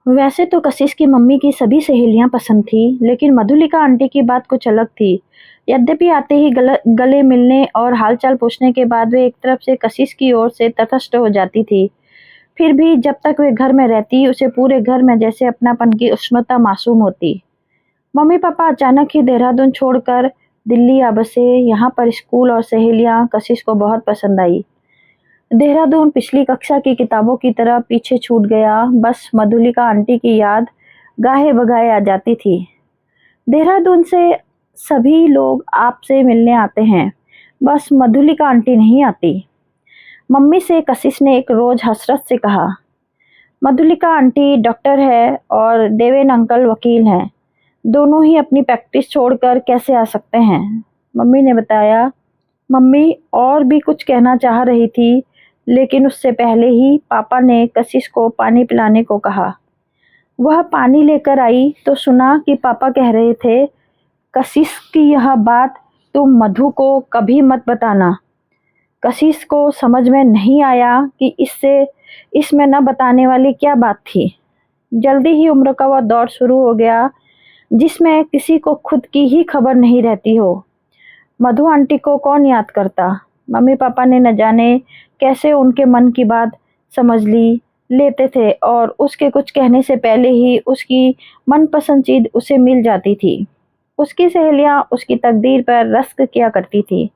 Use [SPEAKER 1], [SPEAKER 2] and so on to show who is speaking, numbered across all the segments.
[SPEAKER 1] वैसे तो कशिश की मम्मी की सभी सहेलियां पसंद थी, लेकिन मधुलिका आंटी की बात कुछ अलग थी। यद्यपि आते ही गले मिलने और हालचाल पूछने के बाद वे एक तरफ से कशिश की ओर से तटस्थ हो जाती थी। फिर भी जब तक वे घर में रहती, उसे पूरे घर में जैसे अपनापन की उष्णता मासूम होती। मम्मी पापा अचानक ही देहरादून छोड़कर दिल्ली आ बसे। यहाँ पर स्कूल और सहेलियां कशिश को बहुत पसंद आई। देहरादून पिछली कक्षा की किताबों की तरह पीछे छूट गया। बस मधुलिका आंटी की याद गाहे बगाए आ जाती थी। देहरादून से सभी लोग आपसे मिलने आते हैं, बस मधुलिका आंटी नहीं आती। मम्मी से कशिश ने एक रोज हसरत से कहा, मधुलिका आंटी डॉक्टर है और देवेन अंकल वकील हैं। दोनों ही अपनी प्रैक्टिस छोड़कर कैसे आ सकते हैं? मम्मी ने बताया। मम्मी और भी कुछ कहना चाह रही थी, लेकिन उससे पहले ही पापा ने कशिश को पानी पिलाने को कहा। वह पानी लेकर आई तो सुना कि पापा कह रहे थे, कशिश की यह बात तुम मधु को कभी मत बताना। कशिश को समझ में नहीं आया कि इसमें न बताने वाली क्या बात थी। जल्दी ही उम्र का वह दौर शुरू हो गया, जिसमें किसी को खुद की ही खबर नहीं रहती हो। मधु आंटी को कौन याद करता? मम्मी पापा ने न जाने कैसे उनके मन की बात समझ लेते थे और उसके कुछ कहने से पहले ही उसकी मनपसंद चीज उसे मिल जाती थी। उसकी सहेलियां उसकी तकदीर पर रश्क किया करती थी।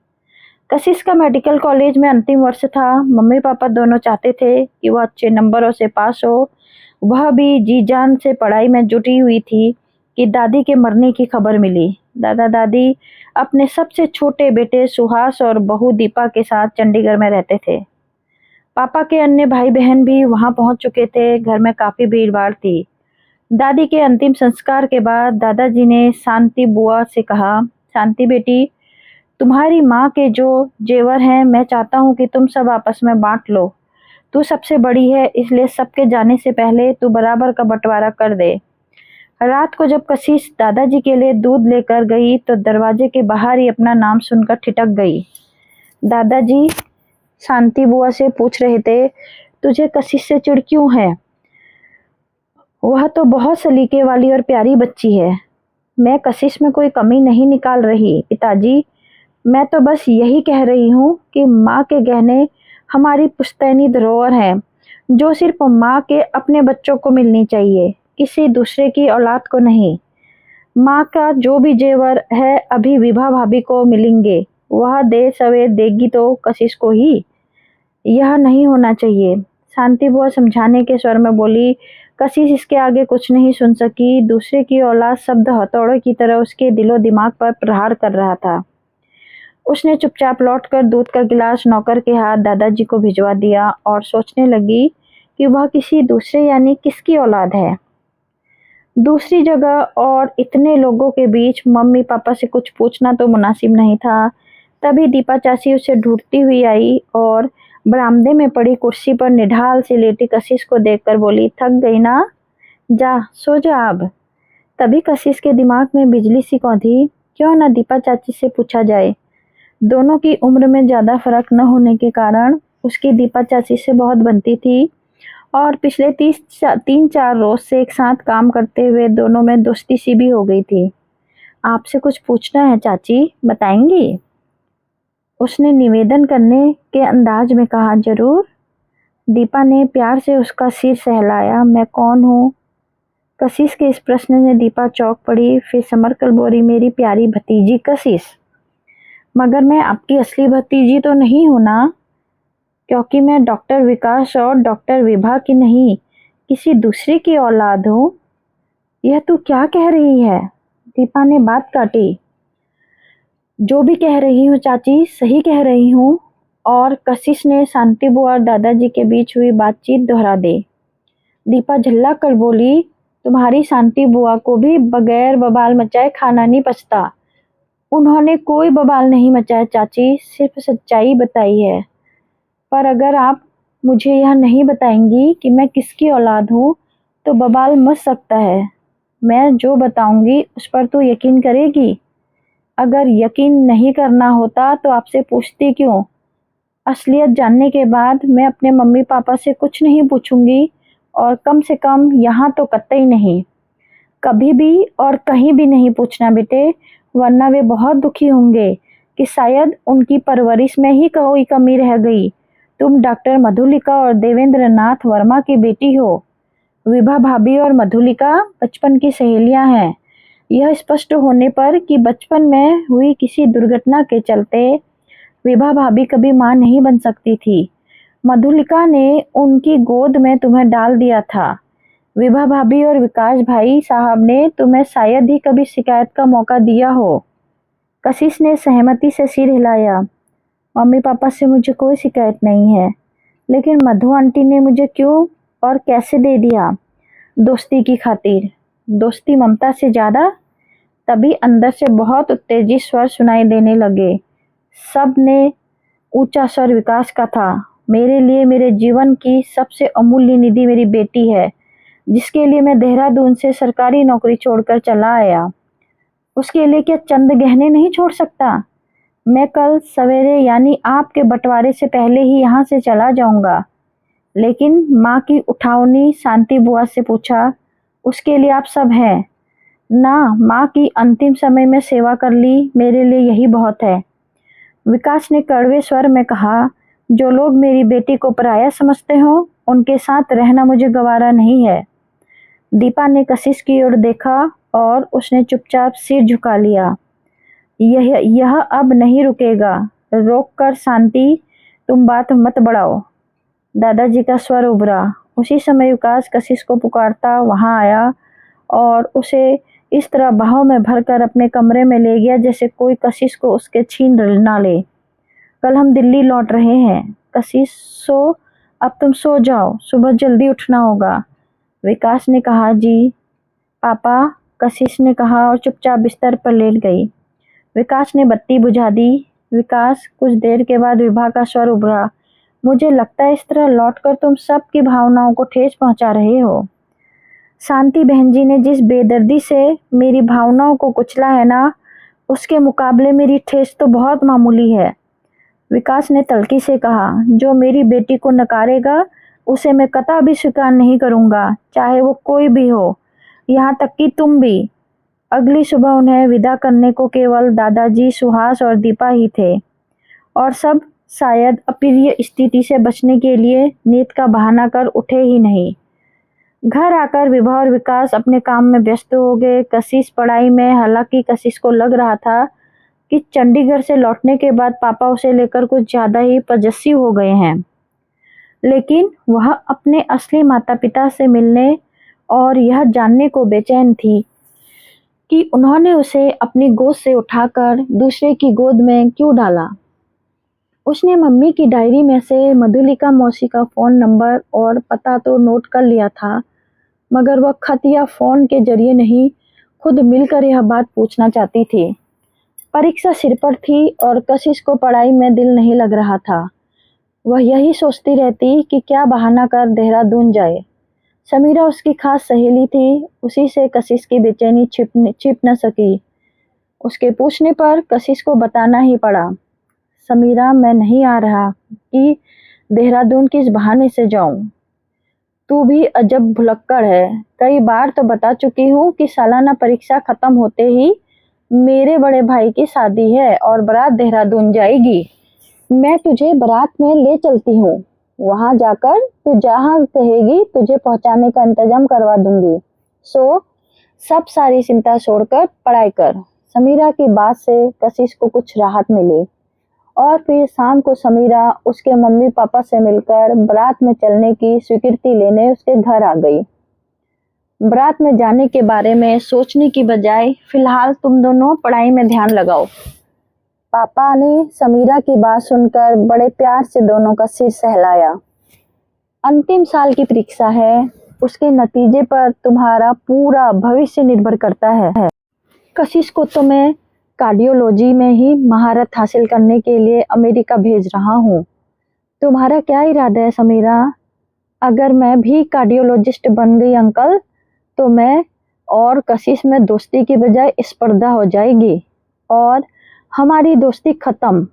[SPEAKER 1] कशिश का मेडिकल कॉलेज में अंतिम वर्ष था। मम्मी पापा दोनों चाहते थे कि वह अच्छे नंबरों से पास हो। वह भी जी जान से पढ़ाई में जुटी हुई थी कि दादी के मरने की खबर मिली। दादा दादी अपने सबसे छोटे बेटे सुहास और बहू दीपा के साथ चंडीगढ़ में रहते थे। पापा के अन्य भाई बहन भी वहां पहुंच चुके थे। घर में काफी भीड़ भाड़ थी। दादी के अंतिम संस्कार के बाद दादाजी ने शांति बुआ से कहा, शांति बेटी, तुम्हारी माँ के जो जेवर हैं, मैं चाहता हूँ कि तुम सब आपस में बांट लो। तू सबसे बड़ी है, इसलिए सबके जाने से पहले तू बराबर का बंटवारा कर दे। रात को जब कशिश दादाजी के लिए दूध लेकर गई तो दरवाजे के बाहर ही अपना नाम सुनकर ठिठक गई। दादाजी शांति बुआ से पूछ रहे थे, तुझे कशिश से चिढ़ क्यों है? वह तो बहुत सलीके वाली और प्यारी बच्ची है। मैं कशिश में कोई कमी नहीं निकाल रही पिताजी, मैं तो बस यही कह रही हूँ कि माँ के गहने हमारी पुश्तैनी धरोहर है, जो सिर्फ माँ के अपने बच्चों को मिलनी चाहिए, किसी दूसरे की औलाद को नहीं। माँ का जो भी जेवर है अभी विभा भाभी को मिलेंगे, वह देर सवेर देगी तो कशिश को ही। यह नहीं होना चाहिए। शांति बुआ समझाने के स्वर में बोली। कशिश इसके आगे कुछ नहीं सुन सकी। दूसरे की औलाद शब्द हथौड़े की तरह उसके दिलो दिमाग पर प्रहार कर रहा था। उसने चुपचाप लौटकर दूध का गिलास नौकर के हाथ दादाजी को भिजवा दिया और सोचने लगी कि वह किसी दूसरे यानी किसकी औलाद है। दूसरी जगह और इतने लोगों के बीच मम्मी पापा से कुछ पूछना तो मुनासिब नहीं था। तभी दीपा चाची उसे ढूंढती हुई आई और बरामदे में पड़ी कुर्सी पर निढाल से लेटी कशिश को देखकर बोली, थक गई ना, जा सो जा अब। तभी कशिश के दिमाग में बिजली सी कौंधी, क्यों ना दीपा चाची से पूछा जाए। दोनों की उम्र में ज़्यादा फर्क न होने के कारण उसकी दीपा चाची से बहुत बनती थी और पिछले 3-4 रोज से एक साथ काम करते हुए दोनों में दोस्ती सी भी हो गई थी। आपसे कुछ पूछना है चाची, बताएंगी? उसने निवेदन करने के अंदाज में कहा। जरूर। दीपा ने प्यार से उसका सिर सहलाया। मैं कौन हूँ? कशिश के इस प्रश्न से दीपा चौंक पड़ी, फिर समर कर बोली, मेरी प्यारी भतीजी कशिश। मगर मैं आपकी असली भतीजी तो नहीं हूं ना, क्योंकि मैं डॉक्टर विकास और डॉक्टर विभा की नहीं, किसी दूसरे की औलाद हूँ। यह तू क्या कह रही है? दीपा ने बात काटी। जो भी कह रही हूँ चाची, सही कह रही हूँ। और कशिश ने शांति बुआ और दादाजी के बीच हुई बातचीत दोहरा दी। दीपा झल्ला कर बोली, तुम्हारी शांति बुआ को भी बगैर बवाल मचाए खाना नहीं पचता। उन्होंने कोई बवाल नहीं मचाया चाची, सिर्फ सच्चाई बताई है। पर अगर आप मुझे यह नहीं बताएंगी कि मैं किसकी औलाद हूँ तो बवाल मच सकता है। मैं जो बताऊंगी उस पर तो यकीन करेगी? अगर यकीन नहीं करना होता तो आपसे पूछती क्यों? असलियत जानने के बाद मैं अपने मम्मी पापा से कुछ नहीं पूछूंगी, और कम से कम यहाँ तो कतई नहीं। कभी भी और कहीं भी नहीं पूछना बेटे, वरना वे बहुत दुखी होंगे कि शायद उनकी परवरिश में ही कोई कमी रह गई। तुम डॉक्टर मधुलिका और देवेंद्र नाथ वर्मा की बेटी हो। विभा भाभी और मधुलिका बचपन की सहेलियां हैं। यह स्पष्ट होने पर कि बचपन में हुई किसी दुर्घटना के चलते विभा भाभी कभी मां नहीं बन सकती थी, मधुलिका ने उनकी गोद में तुम्हें डाल दिया था। विभा भाभी और विकास भाई साहब ने तुम्हें शायद ही कभी शिकायत का मौका दिया हो। कशिश ने सहमति से सिर हिलाया। मम्मी पापा से मुझे कोई शिकायत नहीं है, लेकिन मधु आंटी ने मुझे क्यों और कैसे दे दिया? दोस्ती की खातिर। दोस्ती ममता से ज्यादा? तभी अंदर से बहुत उत्तेजित स्वर सुनाई देने लगे। सब ने ऊंचा स्वर विकास का था। मेरे लिए मेरे जीवन की सबसे अमूल्य निधि मेरी बेटी है, जिसके लिए मैं देहरादून से सरकारी नौकरी छोड़कर चला आया। उसके लिए क्या चंद गहने नहीं छोड़ सकता? मैं कल सवेरे यानी आपके बंटवारे से पहले ही यहाँ से चला जाऊंगा। लेकिन माँ की उठावनी शांति बुआ से पूछा, उसके लिए आप सब हैं ना? माँ की अंतिम समय में सेवा कर ली, मेरे लिए यही बहुत है। विकास ने कड़वे स्वर में कहा, जो लोग मेरी बेटी को पराया समझते हो, उनके साथ रहना मुझे गवारा नहीं है। दीपा ने कशिश की ओर देखा और उसने चुपचाप सिर झुका लिया। यह अब नहीं रुकेगा। रोक कर शांति, तुम बात मत बढ़ाओ। दादाजी का स्वर उभरा। उसी समय विकास कशिश को पुकारता वहां आया और उसे इस तरह बाहों में भरकर अपने कमरे में ले गया जैसे कोई कशिश को उसके छीन ना ले। कल हम दिल्ली लौट रहे हैं। कशिश सो, अब तुम सो जाओ, सुबह जल्दी उठना होगा। विकास ने कहा, जी पापा, कशिश ने कहा और चुपचाप बिस्तर पर लेट गई। विकास ने बत्ती बुझा दी। विकास, कुछ देर के बाद विभा का स्वर उभरा, मुझे लगता है इस तरह लौटकर तुम सब की भावनाओं को ठेस पहुंचा रहे हो। शांति बहन जी ने जिस बेदर्दी से मेरी भावनाओं को कुचला है ना, उसके मुकाबले मेरी ठेस तो बहुत मामूली है। विकास ने तल्खी से कहा, जो मेरी बेटी को नकारेगा उसे मैं कतई भी स्वीकार नहीं करूंगा, चाहे वो कोई भी हो, यहाँ तक कि तुम भी। अगली सुबह उन्हें विदा करने को केवल दादाजी, सुहास और दीपा ही थे, और सब शायद अप्रिय स्थिति से बचने के लिए नींद का बहाना कर उठे ही नहीं। घर आकर विभा और विकास अपने काम में व्यस्त हो गए। कशिश पढ़ाई में, हालांकि कशिश को लग रहा था कि चंडीगढ़ से लौटने के बाद पापा उसे लेकर कुछ ज्यादा ही पजेसिव हो गए हैं, लेकिन वह अपने असली माता पिता से मिलने और यह जानने को बेचैन थी कि उन्होंने उसे अपनी गोद से उठाकर दूसरे की गोद में क्यों डाला। उसने मम्मी की डायरी में से मधुलिका मौसी का फोन नंबर और पता तो नोट कर लिया था, मगर वह खत या फोन के जरिए नहीं, खुद मिलकर यह बात पूछना चाहती थी। परीक्षा सिर पर थी और कशिश को पढ़ाई में दिल नहीं लग रहा था। वह यही सोचती रहती कि क्या बहाना कर देहरादून जाए। समीरा उसकी खास सहेली थी, उसी से कशिश की बेचैनी छिप न सकी। उसके पूछने पर कशिश को बताना ही पड़ा, समीरा, मैं नहीं आ रहा कि देहरादून किस बहाने से जाऊं। तू भी अजब भुलक्कड़ है। कई बार तो बता चुकी हूँ कि सालाना परीक्षा खत्म होते ही मेरे बड़े भाई की शादी है और बारात देहरादून जाएगी। मैं तुझे बारात में ले चलती हूँ। वहां जाकर तू जहाँ कहेगी तुझे पहुंचाने का इंतजाम करवा दूंगी। सो सब सारी चिंता छोड़कर पढ़ाई कर। समीरा की बात से कशिश को कुछ राहत मिली और फिर शाम को समीरा उसके मम्मी पापा से मिलकर बारात में चलने की स्वीकृति लेने उसके घर आ गई। बारात में जाने के बारे में सोचने की बजाय फिलहाल तुम दोनों पढ़ाई में ध्यान लगाओ। पापा ने समीरा की बात सुनकर बड़े प्यार से दोनों का सिर सहलाया। अंतिम साल की परीक्षा है, उसके नतीजे पर तुम्हारा पूरा भविष्य निर्भर करता है। कशिश को तो मैं कार्डियोलॉजी में ही महारत हासिल करने के लिए अमेरिका भेज रहा हूँ। तुम्हारा क्या इरादा है समीरा? अगर मैं भी कार्डियोलॉजिस्ट बन गई अंकल, तो मैं और कशिश में दोस्ती की बजाय स्पर्धा हो जाएगी और हमारी दोस्ती खत्म।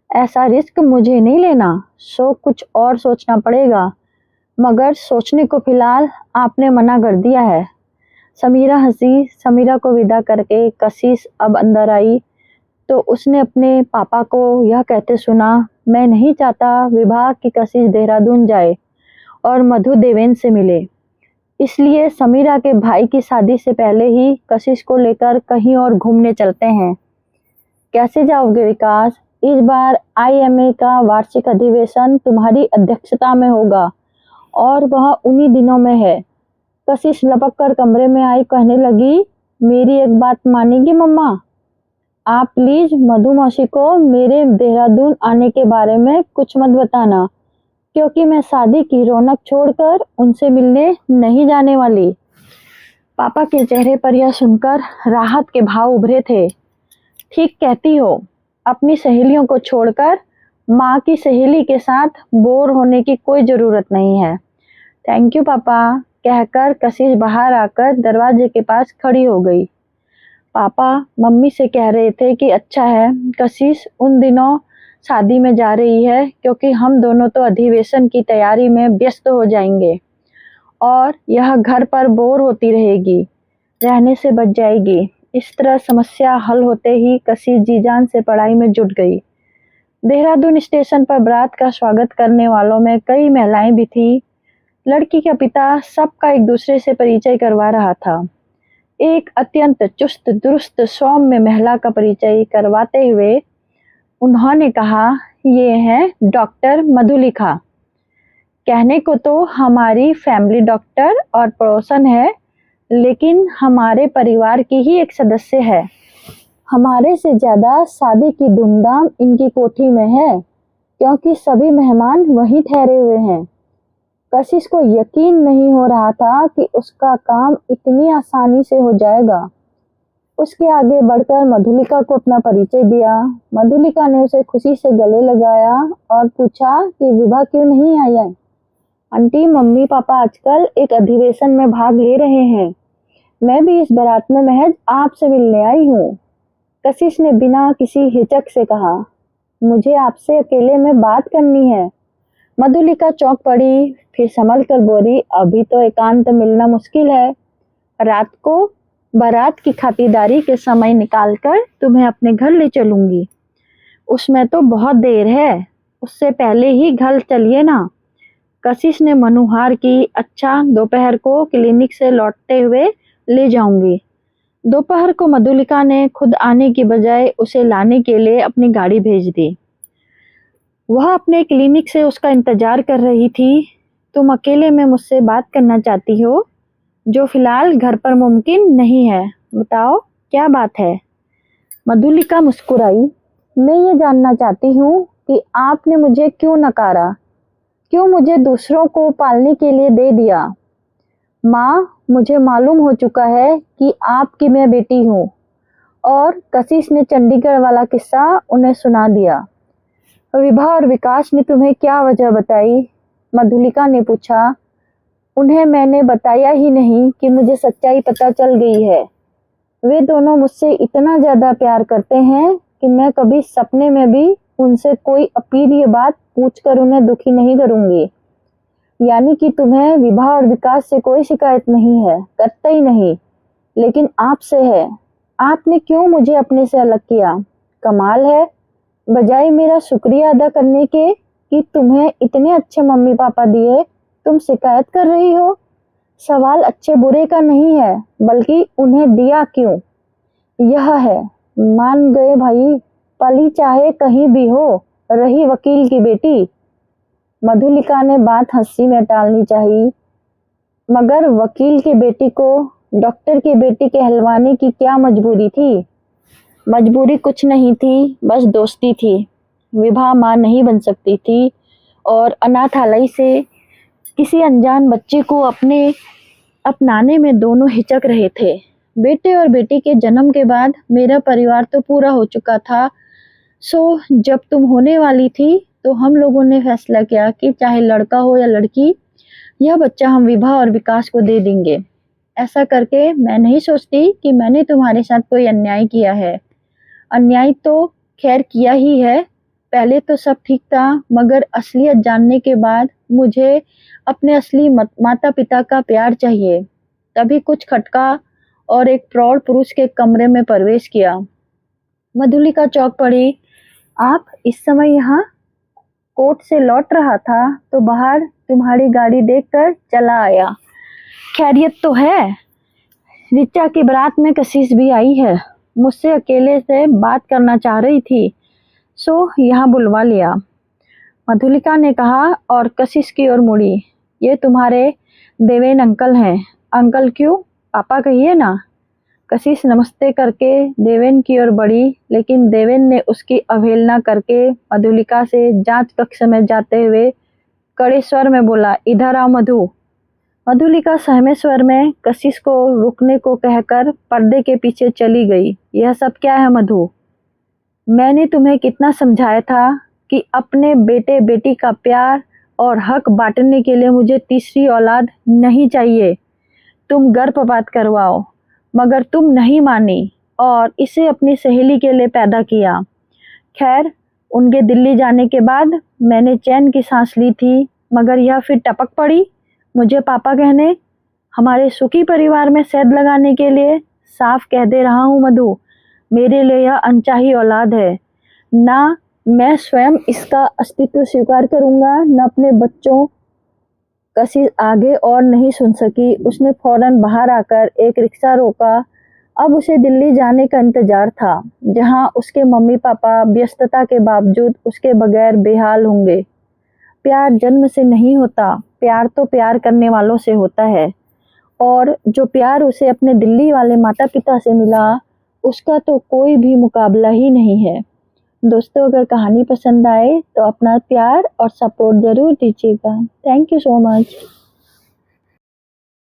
[SPEAKER 1] ऐसा रिस्क मुझे नहीं लेना, सो कुछ और सोचना पड़ेगा। मगर सोचने को फिलहाल आपने मना कर दिया है। समीरा हंसी। समीरा को विदा करके कशिश अब अंदर आई तो उसने अपने पापा को यह कहते सुना, मैं नहीं चाहता विभा की कशिश देहरादून जाए और मधु देवेन से मिले। इसलिए समीरा के भाई की शादी से पहले ही कशिश को लेकर कहीं और घूमने चलते हैं। कैसे जाओगे विकास? इस बार आईएमए का वार्षिक अधिवेशन तुम्हारी अध्यक्षता में होगा और वह उन्हीं दिनों में है। कशिश लपक कर कमरे में आई, कहने लगी, मेरी एक बात मानेगी मम्मा? आप प्लीज मधु मौसी को मेरे देहरादून आने के बारे में कुछ मत बताना, क्योंकि मैं शादी की रौनक छोड़कर उनसे मिलने नहीं जाने वाली। पापा के चेहरे पर यह सुनकर राहत के भाव उभरे थे। ठीक कहती हो, अपनी सहेलियों को छोड़कर माँ की सहेली के साथ बोर होने की कोई जरूरत नहीं है। थैंक यू पापा, कहकर कशिश बाहर आकर दरवाजे के पास खड़ी हो गई। पापा मम्मी से कह रहे थे कि अच्छा है कशिश उन दिनों शादी में जा रही है, क्योंकि हम दोनों तो अधिवेशन की तैयारी में व्यस्त हो जाएंगे और यह घर पर बोर होती रहेगी, रहने से बच जाएगी। इस तरह समस्या हल होते ही कशिश जी जान से पढ़ाई में जुट गई। देहरादून स्टेशन पर बारात का स्वागत करने वालों में कई महिलाएं भी थी। लड़की का पिता सबका एक दूसरे से परिचय करवा रहा था। एक अत्यंत चुस्त दुरुस्त सौम्य महिला का परिचय करवाते हुए उन्होंने कहा, ये है डॉक्टर मधुलिका। कहने को तो हमारी फैमिली डॉक्टर और पड़ोसन है, लेकिन हमारे परिवार की ही एक सदस्य है। हमारे से ज्यादा शादी की धूमधाम इनकी कोठी में है, क्योंकि सभी मेहमान वहीं ठहरे हुए हैं। कशिश को यकीन नहीं हो रहा था कि उसका काम इतनी आसानी से हो जाएगा। उसके आगे बढ़कर मधुलिका को अपना परिचय दिया। मधुलिका ने उसे खुशी से गले लगाया और पूछा कि विभा क्यों नहीं आई है? आंटी, मम्मी पापा आजकल एक अधिवेशन में भाग ले रहे हैं। मैं भी इस बारात में महज आपसे मिलने आई हूँ। कशिश ने बिना किसी हिचक से कहा, मुझे आपसे अकेले में बात करनी है। मधुलिका चौंक पड़ी, फिर संभल कर बोली, अभी तो एकांत मिलना मुश्किल है। रात को बारात की खातिरदारी के समय निकालकर तुम्हें अपने घर ले चलूंगी। उसमें तो बहुत देर है, उससे पहले ही घर चलिए ना। कशिश ने मनुहार की, अच्छा दोपहर को क्लिनिक से लौटते हुए ले जाऊंगी। दोपहर को मधुलिका ने खुद आने की बजाय उसे लाने के लिए अपनी गाड़ी भेज दी। वह अपने क्लिनिक से उसका इंतजार कर रही थी। तुम अकेले में मुझसे बात करना चाहती हो, जो फिलहाल घर पर मुमकिन नहीं है। बताओ क्या बात है? मधुलिका मुस्कुराई। मैं ये जानना चाहती हूँ कि आपने मुझे क्यों नकारा, क्यों मुझे दूसरों को पालने के लिए दे दिया। माँ, मुझे मालूम हो चुका है कि आपकी मैं बेटी हूँ। और कशिश ने चंडीगढ़ वाला किस्सा उन्हें सुना दिया। विभा और विकास ने तुम्हें क्या वजह बताई? मधुलिका ने पूछा। उन्हें मैंने बताया ही नहीं कि मुझे सच्चाई पता चल गई है। वे दोनों मुझसे इतना ज्यादा प्यार करते हैं कि मैं कभी सपने में भी उनसे कोई अप्रिय बात पूछकर उन्हें दुखी नहीं करूंगी। यानी कि तुम्हें विभा और विकास से कोई शिकायत नहीं है? कतई नहीं, लेकिन आपसे है। आपने क्यों मुझे अपने से अलग किया? कमाल है, बजाय मेरा शुक्रिया अदा करने के कि तुम्हें इतने अच्छे मम्मी पापा दिए, तुम शिकायत कर रही हो। सवाल अच्छे बुरे का नहीं है, बल्कि उन्हें दिया क्यों, यह है। मान गए भाई, पली चाहे कहीं भी हो, रही वकील की बेटी। मधुलिका ने बात हंसी में टालनी चाहिए, मगर वकील की बेटी को डॉक्टर की बेटी कहलवाने की क्या मजबूरी थी? मजबूरी कुछ नहीं थी, बस दोस्ती थी। विभा माँ नहीं बन सकती थी और अनाथालय से किसी अनजान बच्चे को अपनाने में दोनों हिचक रहे थे। बेटे और बेटी के जन्म के बाद मेरा परिवार तो पूरा हो चुका था। सो जब तुम होने वाली थी तो हम लोगों ने फैसला किया कि चाहे लड़का हो या लड़की, यह बच्चा हम विभा और विकास को दे देंगे। ऐसा करके मैं नहीं सोचती कि मैंने तुम्हारे साथ कोई अन्याय किया है। अन्याय तो खैर किया ही है, पहले तो सब ठीक था, मगर असलियत जानने के बाद मुझे अपने असली माता पिता का प्यार चाहिए। तभी कुछ खटका और एक प्रौढ़ पुरुष के कमरे में प्रवेश किया। मधुलिका चौंक पड़ी। आप इस समय यहाँ? कोर्ट से लौट रहा था तो बाहर तुम्हारी गाड़ी देखकर चला आया। खैरियत तो है? ऋचा की बारात में कशिश भी आई है, मुझसे अकेले से बात करना चाह रही थी, सो यहाँ बुलवा लिया, मधुलिका ने कहा और कशिश की ओर मुड़ी। ये तुम्हारे देवेन अंकल हैं। अंकल क्यों? पापा कहिए ना। कशिश नमस्ते करके देवेन की ओर बढ़ी, लेकिन देवेन ने उसकी अवहेलना करके मधुलिका से जांच कक्ष में जाते हुए कड़े स्वर में बोला, इधर आओ मधु। मधुलिका सहमे स्वर में कशिश को रुकने को कहकर पर्दे के पीछे चली गई। यह सब क्या है मधु? मैंने तुम्हें कितना समझाया था कि अपने बेटे बेटी का प्यार और हक बांटने के लिए मुझे तीसरी औलाद नहीं चाहिए। तुम गर्भपात करवाओ, मगर तुम नहीं मानी और इसे अपनी सहेली के लिए पैदा किया। खैर, उनके दिल्ली जाने के बाद मैंने चैन की सांस ली थी, मगर यह फिर टपक पड़ी मुझे पापा कहने। हमारे सुखी परिवार में सेंध लगाने के लिए। साफ कह दे रहा हूँ मधु, मेरे लिए यह अनचाही औलाद है। ना मैं स्वयं इसका अस्तित्व स्वीकार करूँगा, न अपने बच्चों। कशिश आगे और नहीं सुन सकी। उसने फौरन बाहर आकर एक रिक्शा रोका। अब उसे दिल्ली जाने का इंतजार था, जहां उसके मम्मी पापा व्यस्तता के बावजूद उसके बगैर बेहाल होंगे। प्यार जन्म से नहीं होता, प्यार तो प्यार करने वालों से होता है, और जो प्यार उसे अपने दिल्ली वाले माता पिता से मिला, उसका तो कोई भी मुकाबला ही नहीं है। दोस्तों, अगर कहानी पसंद आए तो अपना प्यार और सपोर्ट ज़रूर दीजिएगा। Thank you so much.